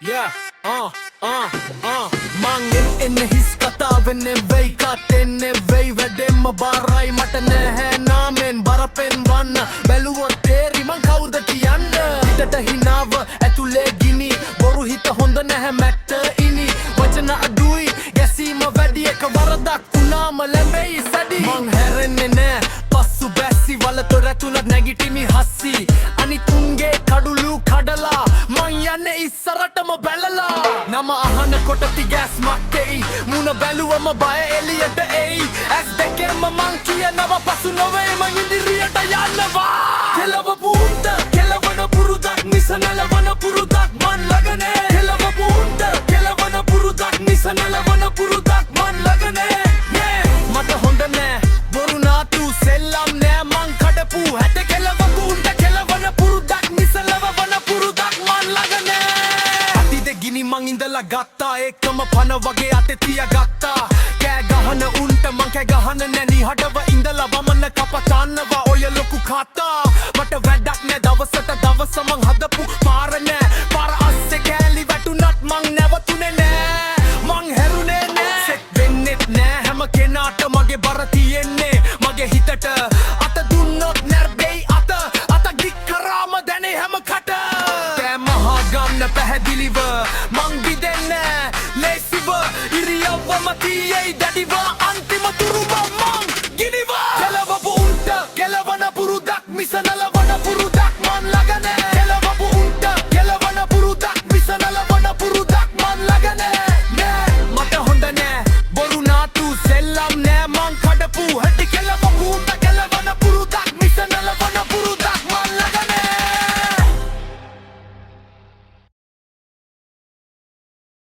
Yeah, Mangin in his kataven vei katen vei vedem barai matane hai namen barapen wanna beluwa teri man kawuda kiyanna hitata hinawa ඇතුලේ gini boru hita honda naha matter ini wachana adui gasima වැඩි එක වරදක් උනාම ලැබෙයි සැඩි මං හැරෙන්නේ නෑ පස්සු බැස්සි වලතොර තුනක් නැගිටිමි හස්සි අනිතුන්ගේ කඩුළු කඩලා මං යන්නේ ඉස්සරටම බැලලා නම අහන කොටති ගෑස් මක්කෙයි මුණ බැලුවම බය එළියට එයි ඇස් දෙකෙන්ම මං කියනවා පසු නොවේ මං ඉදිරියට යන්නවා කෙලවපු උන්ට කෙලවන පුරුදක් මිස නැලවන පුරුදක් මන් ළඟනේ කෙලවපු උන්ට කෙලවන පුරුදක් මිස නැලවන පුරුදක් මන් ළඟනේ මට හොඳ නෑ බොරු නාතු සෙල්ලම් නෑ මං කඩපු හැට කෙලවපු උන්ට කෙලවන පුරුදක් මිස නැලවන පුරුදක් මන් ළඟනේ ගිනි මං ඉඳලා ගත්තා ඒකම පන වගේ අතේ තියාගත්තා කෑ ගහන උන්ට මං කෑ ගහන නැනි හඩව ඉඳලා වමන කප කන්නවා ඔය ලොකු කතා මට වැඩක් නෑ දවසට දවස මං